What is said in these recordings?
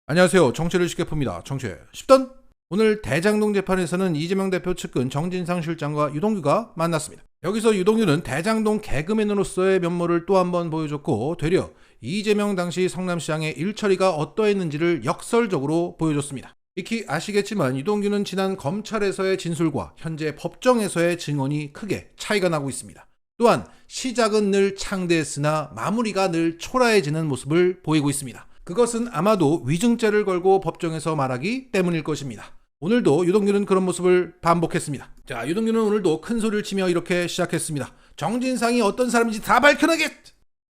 안녕하세요. 정치를 쉽게 풉니다. 정치의 10단. 오늘 대장동 재판에서는 이재명 대표 측근 정진상 실장과 유동규가 만났습니다. 여기서 유동규는 대장동 개그맨으로서의 면모를 또 한 번 보여줬고, 되려 이재명 당시 성남시장의 일처리가 어떠했는지를 역설적으로 보여줬습니다. 익히 아시겠지만 유동규는 지난 검찰에서의 진술과 현재 법정에서의 증언이 크게 차이가 나고 있습니다. 또한 시작은 늘 창대했으나 마무리가 늘 초라해지는 모습을 보이고 있습니다. 그것은 아마도 위증죄를 걸고 법정에서 말하기 때문일 것입니다. 오늘도 유동규는 그런 모습을 반복했습니다. 자, 유동규는 오늘도 큰 소리를 치며 이렇게 시작했습니다. 정진상이 어떤 사람인지 다 밝혀내겠!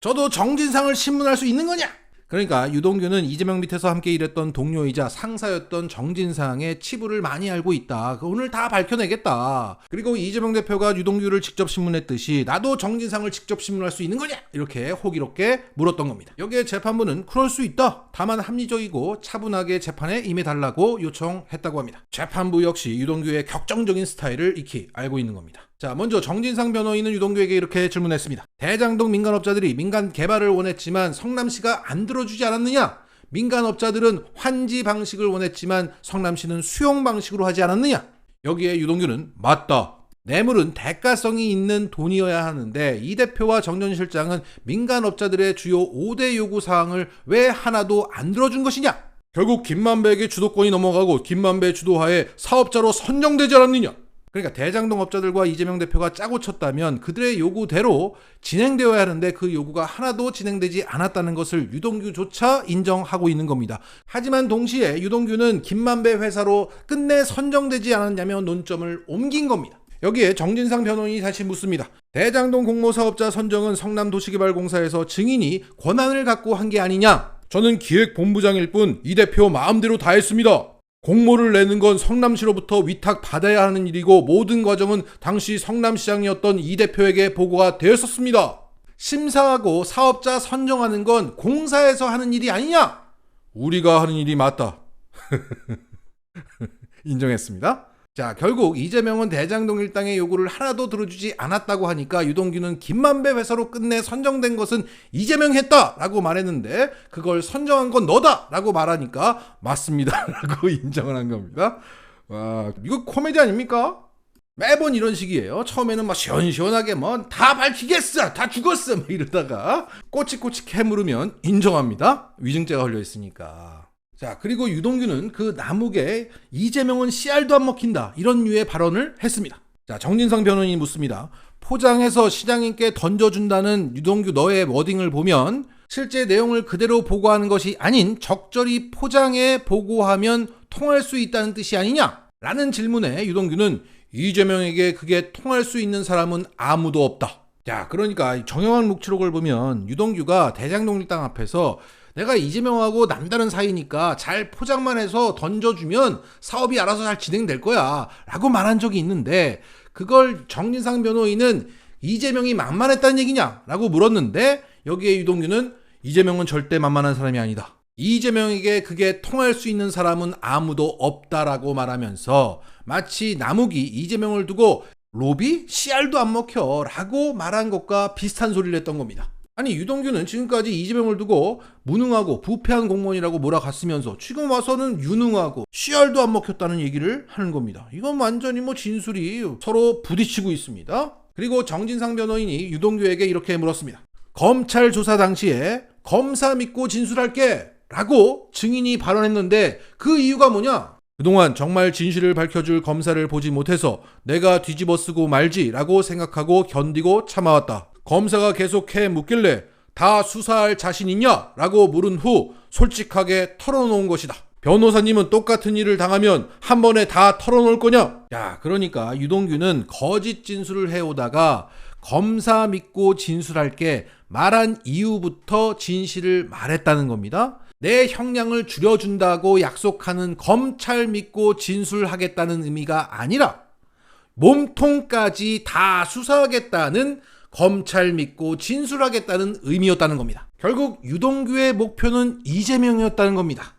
저도 정진상을 신문할 수 있는 거냐? 그러니까 유동규는 이재명 밑에서 함께 일했던 동료이자 상사였던 정진상의 치부를 많이 알고 있다. 오늘 다 밝혀내겠다. 그리고 이재명 대표가 유동규를 직접 신문했듯이 나도 정진상을 직접 신문할 수 있는 거냐? 이렇게 호기롭게 물었던 겁니다. 여기에 재판부는 그럴 수 있다. 다만 합리적이고 차분하게 재판에 임해달라고 요청했다고 합니다. 재판부 역시 유동규의 격정적인 스타일을 익히 알고 있는 겁니다. 자, 먼저 정진상 변호인은 유동규에게 이렇게 질문했습니다. 대장동 민간업자들이 민간 개발을 원했지만 성남시가 안 들어주지 않았느냐? 민간업자들은 환지 방식을 원했지만 성남시는 수용 방식으로 하지 않았느냐? 여기에 유동규는 맞다. 뇌물은 대가성이 있는 돈이어야 하는데 이 대표와 정 전 실장은 민간업자들의 주요 5대 요구사항을 왜 하나도 안 들어준 것이냐? 결국 김만배에게 주도권이 넘어가고 김만배 주도하에 사업자로 선정되지 않았느냐? 그러니까 대장동 업자들과 이재명 대표가 짜고 쳤다면 그들의 요구대로 진행되어야 하는데 그 요구가 하나도 진행되지 않았다는 것을 유동규조차 인정하고 있는 겁니다. 하지만 동시에 유동규는 김만배 회사로 끝내 선정되지 않았냐며 논점을 옮긴 겁니다. 여기에 정진상 변호인이 다시 묻습니다. 대장동 공모사업자 선정은 성남도시개발공사에서 증인이 권한을 갖고 한 게 아니냐? 저는 기획본부장일 뿐 이 대표 마음대로 다 했습니다. 공모를 내는 건 성남시로부터 위탁받아야 하는 일이고 모든 과정은 당시 성남시장이었던 이 대표에게 보고가 되었었습니다. 심사하고 사업자 선정하는 건 공사에서 하는 일이 아니냐? 우리가 하는 일이 맞다. 인정했습니다. 자, 결국 이재명은 대장동 일당의 요구를 하나도 들어주지 않았다고 하니까 유동규는 김만배 회사로 끝내 선정된 것은 이재명이 했다라고 말했는데 그걸 선정한 건 너다라고 말하니까 맞습니다라고 인정을 한 겁니다. 와, 이거 코미디 아닙니까? 매번 이런 식이에요. 처음에는 막 시원시원하게 뭐 다 밝히겠어, 다 죽었어 뭐 이러다가 꼬치꼬치 캐물으면 인정합니다. 위증죄가 걸려있으니까. 자, 그리고 유동규는 그 나무게 이재명은 씨알도 안 먹힌다 이런 류의 발언을 했습니다. 자, 정진상 변호인이 묻습니다. 포장해서 시장님께 던져준다는 유동규 너의 워딩을 보면 실제 내용을 그대로 보고하는 것이 아닌 적절히 포장해 보고하면 통할 수 있다는 뜻이 아니냐? 라는 질문에 유동규는 이재명에게 그게 통할 수 있는 사람은 아무도 없다. 자, 그러니까 정영학 녹취록을 보면 유동규가 대장동 일당 앞에서 내가 이재명하고 남다른 사이니까 잘 포장만 해서 던져주면 사업이 알아서 잘 진행될 거야 라고 말한 적이 있는데 그걸 정진상 변호인은 이재명이 만만했다는 얘기냐? 라고 물었는데 여기에 유동규는 이재명은 절대 만만한 사람이 아니다. 이재명에게 그게 통할 수 있는 사람은 아무도 없다라고 말하면서 마치 남욱이 이재명을 두고 로비? 씨알도 안 먹혀 라고 말한 것과 비슷한 소리를 했던 겁니다. 아니, 유동규는 지금까지 이재명을 두고 무능하고 부패한 공무원이라고 몰아갔으면서 지금 와서는 유능하고 씨알도 안 먹혔다는 얘기를 하는 겁니다. 이건 완전히 진술이 서로 부딪히고 있습니다. 그리고 정진상 변호인이 유동규에게 이렇게 물었습니다. 검찰 조사 당시에 검사 믿고 진술할게 라고 증인이 발언했는데 그 이유가 뭐냐? 그동안 정말 진실을 밝혀줄 검사를 보지 못해서 내가 뒤집어 쓰고 말지 라고 생각하고 견디고 참아왔다. 검사가 계속해 묻길래 다 수사할 자신 있냐? 라고 물은 후 솔직하게 털어놓은 것이다. 변호사님은 똑같은 일을 당하면 한 번에 다 털어놓을 거냐? 야, 그러니까 유동규는 거짓 진술을 해오다가 검사 믿고 진술할게 말한 이유부터 진실을 말했다는 겁니다. 내 형량을 줄여준다고 약속하는 검찰 믿고 진술하겠다는 의미가 아니라 몸통까지 다 수사하겠다는 검찰 믿고 진술하겠다는 의미였다는 겁니다. 결국 유동규의 목표는 이재명이었다는 겁니다.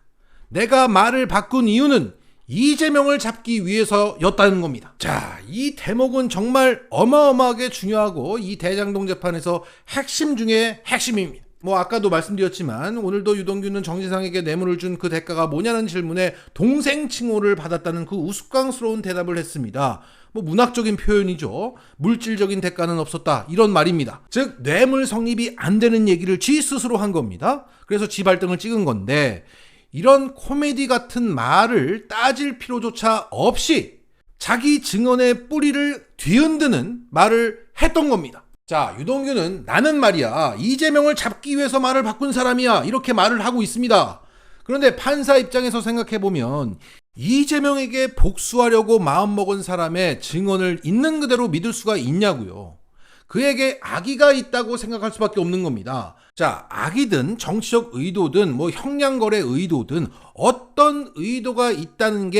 내가 말을 바꾼 이유는 이재명을 잡기 위해서였다는 겁니다. 자, 이 대목은 정말 어마어마하게 중요하고 이 대장동 재판에서 핵심 중에 핵심입니다. 뭐 아까도 말씀드렸지만 오늘도 유동규는 정진상에게 뇌물을 준 그 대가가 뭐냐는 질문에 동생 칭호를 받았다는 그 우스꽝스러운 대답을 했습니다. 뭐 문학적인 표현이죠. 물질적인 대가는 없었다 이런 말입니다. 즉 뇌물 성립이 안 되는 얘기를 지 스스로 한 겁니다. 그래서 지 발등을 찍은 건데 이런 코미디 같은 말을 따질 필요조차 없이 자기 증언의 뿌리를 뒤흔드는 말을 했던 겁니다. 자, 유동규는 나는 말이야 이재명을 잡기 위해서 말을 바꾼 사람이야 이렇게 말을 하고 있습니다. 그런데 판사 입장에서 생각해보면 이재명에게 복수하려고 마음먹은 사람의 증언을 있는 그대로 믿을 수가 있냐고요. 그에게 악의가 있다고 생각할 수밖에 없는 겁니다. 자, 악의든 정치적 의도든 뭐 형량거래 의도든 어떤 의도가 있는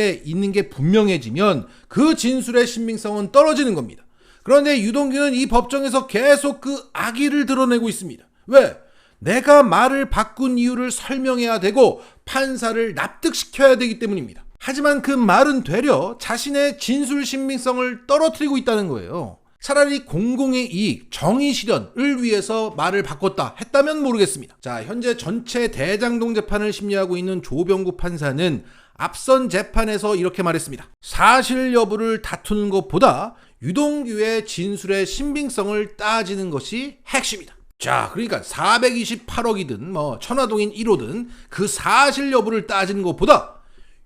게 분명해지면 그 진술의 신빙성은 떨어지는 겁니다. 그런데 유동규는 이 법정에서 계속 그 악의를 드러내고 있습니다. 왜? 내가 말을 바꾼 이유를 설명해야 되고 판사를 납득시켜야 되기 때문입니다. 하지만 그 말은 되려 자신의 진술 신빙성을 떨어뜨리고 있다는 거예요. 차라리 공공의 이익, 정의 실현을 위해서 말을 바꿨다 했다면 모르겠습니다. 자, 현재 전체 대장동 재판을 심리하고 있는 조병구 판사는 앞선 재판에서 이렇게 말했습니다. 사실 여부를 다투는 것보다 유동규의 진술의 신빙성을 따지는 것이 핵심이다. 자, 그러니까 428억이든 뭐 천화동인 1호든 그 사실 여부를 따지는 것보다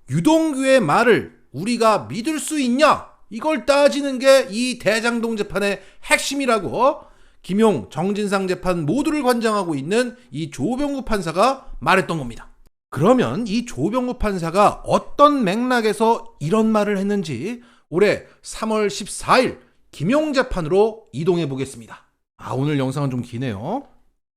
유동규의 말을 우리가 믿을 수 있냐? 이걸 따지는 게 이 대장동 재판의 핵심이라고 김용, 정진상 재판 모두를 관장하고 있는 이 조병구 판사가 말했던 겁니다. 그러면 이 조병구 판사가 어떤 맥락에서 이런 말을 했는지 올해 3월 14일 김용 재판으로 이동해 보겠습니다. 오늘 영상은 좀 기네요.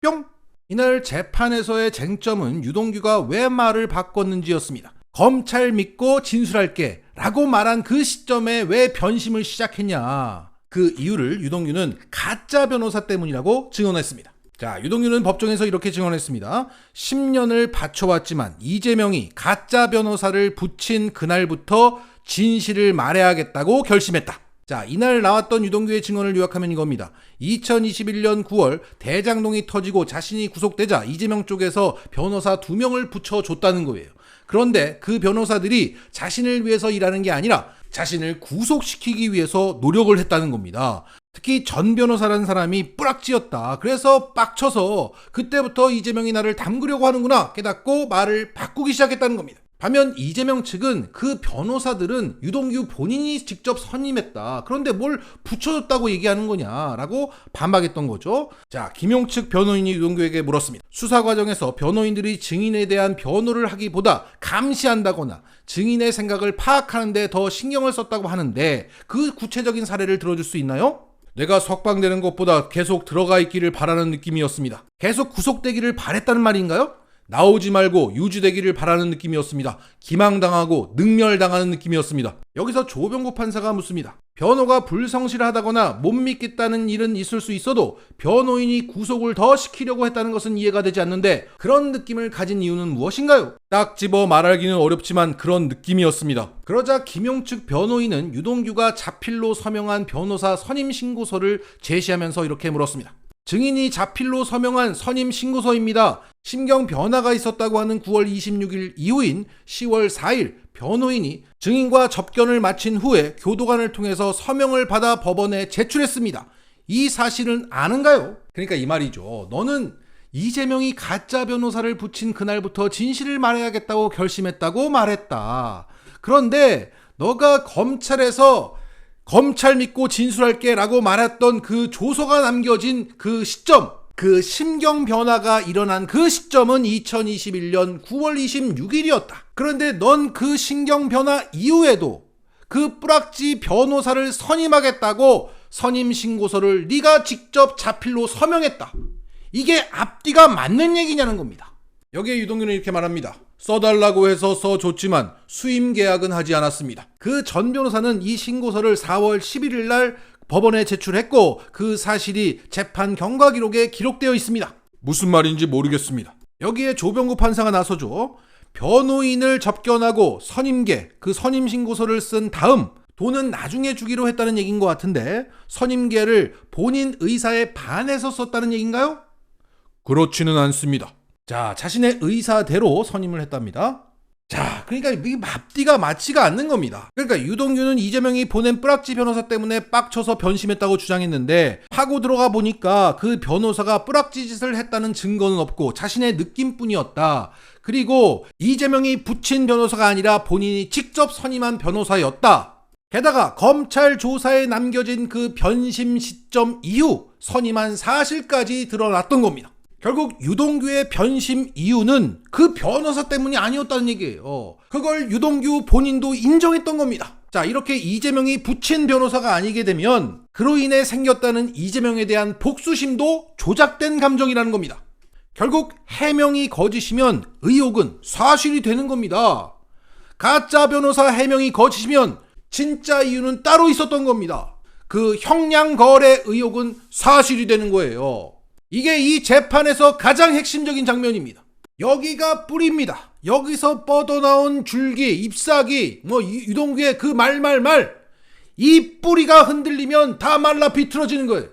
뿅! 이날 재판에서의 쟁점은 유동규가 왜 말을 바꿨는지였습니다. 검찰 믿고 진술할게 라고 말한 그 시점에 왜 변심을 시작했냐. 그 이유를 유동규는 가짜 변호사 때문이라고 증언했습니다. 자, 유동규는 법정에서 이렇게 증언했습니다. 10년을 바쳐왔지만 이재명이 가짜 변호사를 붙인 그날부터 진실을 말해야겠다고 결심했다. 자, 이날 나왔던 유동규의 증언을 요약하면 이겁니다. 2021년 9월 대장동이 터지고 자신이 구속되자 이재명 쪽에서 변호사 2명을 붙여줬다는 거예요. 그런데 그 변호사들이 자신을 위해서 일하는 게 아니라 자신을 구속시키기 위해서 노력을 했다는 겁니다. 특히 전 변호사라는 사람이 뿌락지였다. 그래서 빡쳐서 그때부터 이재명이 나를 담그려고 하는구나 깨닫고 말을 바꾸기 시작했다는 겁니다. 반면 이재명 측은 그 변호사들은 유동규 본인이 직접 선임했다. 그런데 뭘 붙여줬다고 얘기하는 거냐라고 반박했던 거죠. 자, 김용 측 변호인이 유동규에게 물었습니다. 수사 과정에서 변호인들이 증인에 대한 변호를 하기보다 감시한다거나 증인의 생각을 파악하는 데 더 신경을 썼다고 하는데 그 구체적인 사례를 들어줄 수 있나요? 내가 석방되는 것보다 계속 들어가 있기를 바라는 느낌이었습니다. 계속 구속되기를 바랬다는 말인가요? 나오지 말고 유지되기를 바라는 느낌이었습니다. 기망당하고 능멸당하는 느낌이었습니다. 여기서 조병구 판사가 묻습니다. 변호가 불성실하다거나 못 믿겠다는 일은 있을 수 있어도 변호인이 구속을 더 시키려고 했다는 것은 이해가 되지 않는데 그런 느낌을 가진 이유는 무엇인가요? 딱 집어 말하기는 어렵지만 그런 느낌이었습니다. 그러자 김용 측 변호인은 유동규가 자필로 서명한 변호사 선임 신고서를 제시하면서 이렇게 물었습니다. 증인이 자필로 서명한 선임 신고서입니다. 심경 변화가 있었다고 하는 9월 26일 이후인 10월 4일 변호인이 증인과 접견을 마친 후에 교도관을 통해서 서명을 받아 법원에 제출했습니다. 이 사실은 아는가요? 그러니까 이 말이죠. 너는 이재명이 가짜 변호사를 붙인 그날부터 진실을 말해야겠다고 결심했다고 말했다. 그런데 너가 검찰에서 검찰 믿고 진술할게 라고 말했던 그 조서가 남겨진 그 시점, 그 심경 변화가 일어난 그 시점은 2021년 9월 26일이었다. 그런데 넌 그 심경 변화 이후에도 그 뿌락지 변호사를 선임하겠다고 선임 신고서를 네가 직접 자필로 서명했다. 이게 앞뒤가 맞는 얘기냐는 겁니다. 여기에 유동규는 이렇게 말합니다. 써달라고 해서 써줬지만 수임 계약은 하지 않았습니다. 그 전 변호사는 이 신고서를 4월 11일 날 법원에 제출했고 그 사실이 재판 경과 기록에 기록되어 있습니다. 무슨 말인지 모르겠습니다. 여기에 조병구 판사가 나서죠. 변호인을 접견하고 선임계, 그 선임 신고서를 쓴 다음 돈은 나중에 주기로 했다는 얘기인 것 같은데 선임계를 본인 의사에 반해서 썼다는 얘기인가요? 그렇지는 않습니다. 자, 자신의 의사대로 선임을 했답니다. 자, 그러니까 이 앞뒤가 맞지가 않는 겁니다. 그러니까 유동규는 이재명이 보낸 뿌락지 변호사 때문에 빡쳐서 변심했다고 주장했는데 파고 들어가 보니까 그 변호사가 뿌락지 짓을 했다는 증거는 없고 자신의 느낌뿐이었다. 그리고 이재명이 붙인 변호사가 아니라 본인이 직접 선임한 변호사였다. 게다가 검찰 조사에 남겨진 그 변심 시점 이후 선임한 사실까지 드러났던 겁니다. 결국 유동규의 변심 이유는 그 변호사 때문이 아니었다는 얘기예요. 그걸 유동규 본인도 인정했던 겁니다. 자, 이렇게 이재명이 붙인 변호사가 아니게 되면 그로 인해 생겼다는 이재명에 대한 복수심도 조작된 감정이라는 겁니다. 결국 해명이 거짓이면 의혹은 사실이 되는 겁니다. 가짜 변호사 해명이 거짓이면 진짜 이유는 따로 있었던 겁니다. 그 형량 거래 의혹은 사실이 되는 거예요. 이게 이 재판에서 가장 핵심적인 장면입니다. 여기가 뿌리입니다. 여기서 뻗어나온 줄기, 잎사귀, 유동규의 그 이 뿌리가 흔들리면 다 말라 비틀어지는 거예요.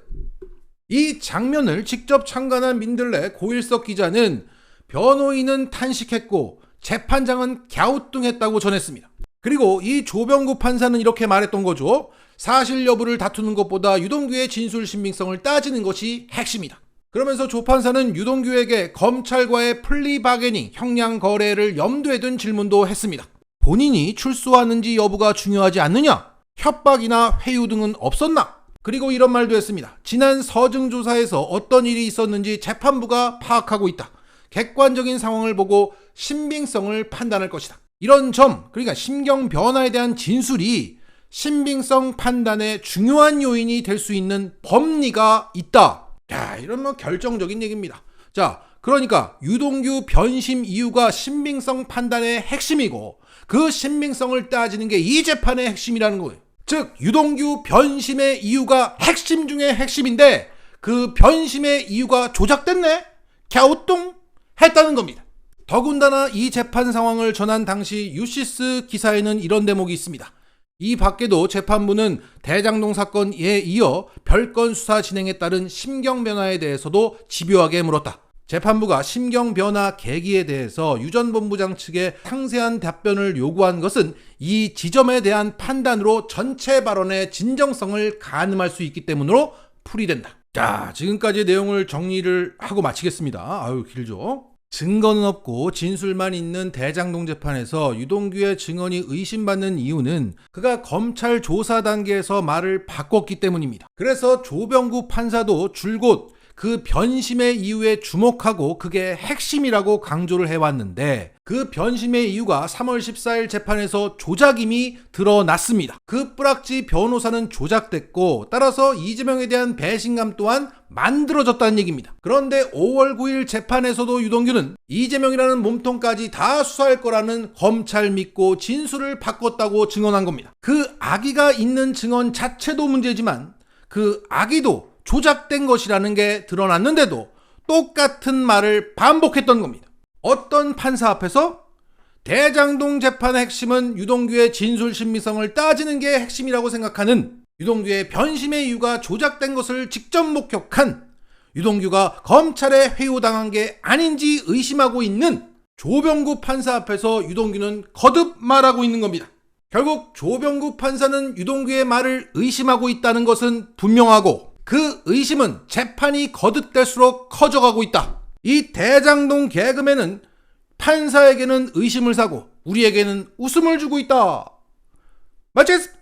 이 장면을 직접 참관한 민들레 고일석 기자는 변호인은 탄식했고 재판장은 갸우뚱했다고 전했습니다. 그리고 이 조병구 판사는 이렇게 말했던 거죠. 사실 여부를 다투는 것보다 유동규의 진술 신빙성을 따지는 것이 핵심이다. 그러면서 조 판사는 유동규에게 검찰과의 플리바게닝, 형량 거래를 염두에 둔 질문도 했습니다. 본인이 출소하는지 여부가 중요하지 않느냐? 협박이나 회유 등은 없었나? 그리고 이런 말도 했습니다. 지난 서증조사에서 어떤 일이 있었는지 재판부가 파악하고 있다. 객관적인 상황을 보고 신빙성을 판단할 것이다. 이런 점, 그러니까 심경 변화에 대한 진술이 신빙성 판단의 중요한 요인이 될 수 있는 법리가 있다. 야, 이런 결정적인 얘기입니다. 자, 그러니까 유동규 변심 이유가 신빙성 판단의 핵심이고 그 신빙성을 따지는 게 이 재판의 핵심이라는 거예요. 즉 유동규 변심의 이유가 핵심 중에 핵심인데 그 변심의 이유가 조작됐네? 갸우뚱? 했다는 겁니다. 더군다나 이 재판 상황을 전한 당시 유시스 기사에는 이런 대목이 있습니다. 이 밖에도 재판부는 대장동 사건에 이어 별건 수사 진행에 따른 심경 변화에 대해서도 집요하게 물었다. 재판부가 심경 변화 계기에 대해서 유 전 본부장 측에 상세한 답변을 요구한 것은 이 지점에 대한 판단으로 전체 발언의 진정성을 가늠할 수 있기 때문으로 풀이된다. 자, 지금까지 내용을 정리를 하고 마치겠습니다. 아유, 길죠? 증거는 없고 진술만 있는 대장동 재판에서 유동규의 증언이 의심받는 이유는 그가 검찰 조사 단계에서 말을 바꿨기 때문입니다. 그래서 조병구 판사도 줄곧 그 변심의 이유에 주목하고 그게 핵심이라고 강조를 해왔는데 그 변심의 이유가 3월 14일 재판에서 조작임이 드러났습니다. 그 뿌락지 변호사는 조작됐고 따라서 이재명에 대한 배신감 또한 만들어졌다는 얘기입니다. 그런데 5월 9일 재판에서도 유동규는 이재명이라는 몸통까지 다 수사할 거라는 검찰 믿고 진술을 바꿨다고 증언한 겁니다. 그 악의가 있는 증언 자체도 문제지만 그 악의도 조작된 것이라는 게 드러났는데도 똑같은 말을 반복했던 겁니다. 어떤 판사 앞에서 대장동 재판의 핵심은 유동규의 진술 신빙성을 따지는 게 핵심이라고 생각하는 유동규의 변심의 이유가 조작된 것을 직접 목격한 유동규가 검찰에 회유당한 게 아닌지 의심하고 있는 조병구 판사 앞에서 유동규는 거듭 말하고 있는 겁니다. 결국 조병구 판사는 유동규의 말을 의심하고 있다는 것은 분명하고 그 의심은 재판이 거듭될수록 커져가고 있다. 이 대장동 개그맨은 판사에게는 의심을 사고 우리에게는 웃음을 주고 있다. 마치겠습니다.